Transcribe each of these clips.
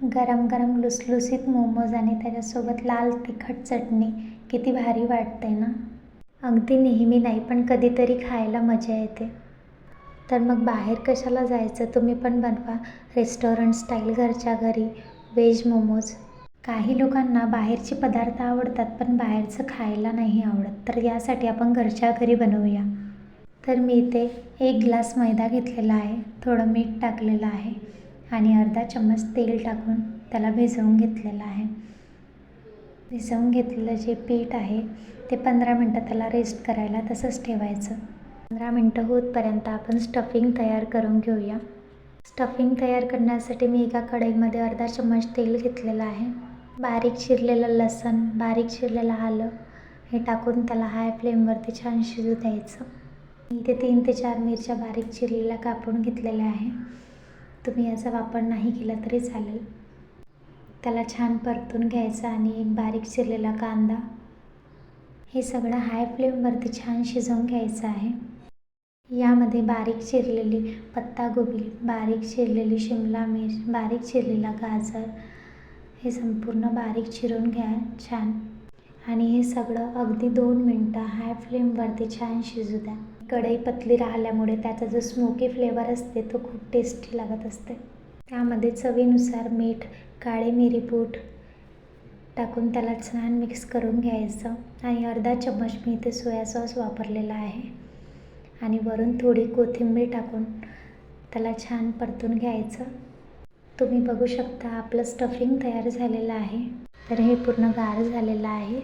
गरम गरम लुसलुसीत मोमोज आणि त्याच्यासोबत लाल तिखट चटणी किती भारी वाटते ना. अगदी नेहमी नाही पण कधीतरी खायला मजा येते. तर मग बाहेर कशाला जायचं, तुम्ही पण बनवा रेस्टॉरंट स्टाईल घरच्या घरी व्हेज मोमोज. काही लोकांना बाहेरचे पदार्थ आवडतात पण बाहेरचं खायला नाही आवडत, तर यासाठी आपण घरच्या घरी बनवूया. तर मी इथे 1 ग्लास मैदा घेतलेला आहे, थोडं मीठ टाकलेलं आहे आणि अर्धा चम्मच तेल टाकून त्याला भिजवून घेतलेलं आहे. भिजवून घेतलेलं जे पीठ आहे ते 15 मिनटं त्याला रेस्ट करायला तसंच ठेवायचं. 15 मिनटं होतपर्यंत आपण स्टफिंग तयार करून घेऊया. स्टफिंग तयार करण्यासाठी मी एका कढईमध्ये अर्धा चम्मच तेल घेतलेलं आहे. बारीक चिरलेलं लसूण, बारीक चिरलेलं आलं हे टाकून त्याला हाय फ्लेमवरती छान शिजू द्यायचं. इथे 3 ते 4 मिरच्या बारीक चिरलेल्या कापून घेतलेल्या आहे. तुम्ही याचा वापर नाही केला तरी चालेल. त्याला छान परतून घ्यायचं आणि एक बारीक चिरलेला कांदा, हे सगळं हाय फ्लेमवरती छान शिजवून घ्यायचं आहे. यामध्ये बारीक चिरलेली पत्तागोबी, बारीक चिरलेली शिमला मिर्च, बारीक चिरलेला गाजर हे संपूर्ण बारीक चिरून घ्या छान. आणि हे सगळं अगदी 2 मिनटं हाय फ्लेमवरती छान शिजू द्या. कढई पतली राहिल्यामुळे त्याचा जो स्मोकी फ्लेवर असते तो खूप टेस्टी लागत असते. त्यामध्ये चवीनुसार मीठ, काळे मिरी पूड टाकून त्याला छान मिक्स करून घ्यायचं आणि अर्धा चम्मच मी इथे सोया सॉस वापरलेला आहे आणि वरून थोडी कोथिंबीर टाकून त्याला छान परतून घ्यायचं. तुम्ही बघू शकता आपलं स्टफिंग तयार झालेलं आहे. तर हे पूर्ण गार झालेलं आहे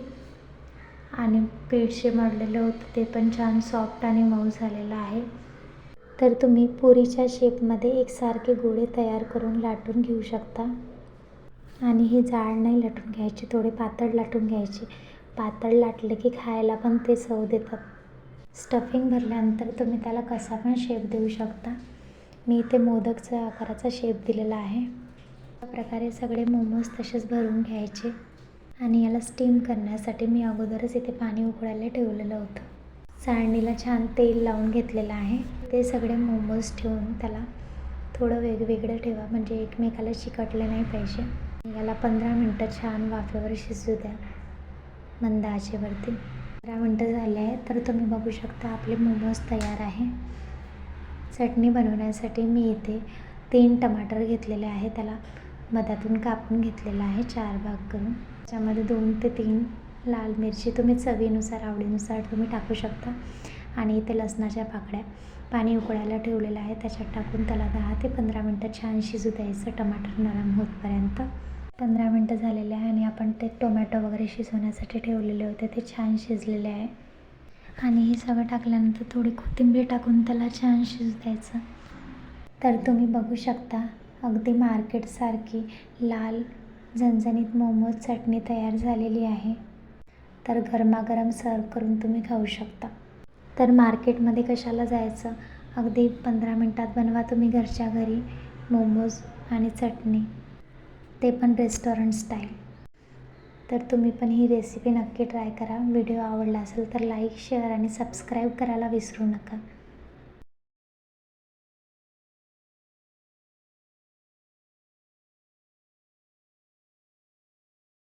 आणि पीठ जे मळलेलं होतं ते पण छान सॉफ्ट आणि मऊ झालेलं आहे. तर तुम्ही पुरीच्या शेपमध्ये एकसारखे गोळे तयार करून लाटून घेऊ शकता. आणि हे जाड नाही लाटून घ्यायचे, थोडे पातळ लाटून घ्यायचे. पातळ लाटले की खायला पण ते चव देतात. स्टफिंग भरल्यानंतर तुम्ही त्याला कसा पण शेप देऊ शकता. मी इथे मोदकचा आकाराचा शेप दिलेला आहे. अशा प्रकारे सगळे मोमोज तसेच भरून घ्यायचे आणि याला स्टीम करण्यासाठी मी अगोदरच इथे पाणी उकळायला ठेवलेलं होतं. चाळणीला छान तेल लावून घेतलेलं आहे. ते सगळे मोमोज ठेवून त्याला थोडं वेगवेगळं ठेवा म्हणजे एकमेकाला चिकटले नाही पाहिजे. याला 15 मिनटं छान वाफेवर शिजू द्या मंद आचेवरती. 15 मिनटं झाले आहे तर तुम्ही बघू शकता आपले मोमोज तयार आहे. चटणी बनवण्यासाठी मी इथे 3 टमाटर घेतलेले आहे, त्याला मधातून कापून घेतलेला आहे 4 भाग करून. त्याच्यामध्ये 2 ते 3 लाल मिरची तुम्ही चवीनुसार आवडीनुसार तुम्ही टाकू शकता. आणि इथे लसणाच्या पाकळ्या, पाणी उकळायला ठेवलेलं आहे त्याच्यात टाकून त्याला 10 ते 15 मिनटं छान शिजू द्यायचं टमाटर नरम होतपर्यंत. 15 मिनटं झालेले आहे आणि आपण ते टोमॅटो वगैरे शिजवण्यासाठी ठेवलेले होते ते छान शिजलेले आहे. आणि हे सगळं टाकल्यानंतर थोडी कोथिंबीर टाकून त्याला छान शिजू द्यायचं. तर तुम्ही बघू शकता अगदी मार्केटसारखी लाल झणझणीत मोमोज चटणी तयार झालेली आहे. तर गरमागरम सर्व करून तुम्ही खाऊ शकता. तर मार्केटमध्ये कशाला जायचं, अगदी 15 मिनटात बनवा तुम्ही घरच्या घरी मोमोज आणि चटणी, ते पण रेस्टॉरंट स्टाईल. तर तुम्ही पण ही रेसिपी नक्की ट्राय करा. व्हिडिओ आवडला असेल तर लाईक, शेअर आणि सबस्क्राईब करायला विसरू नका.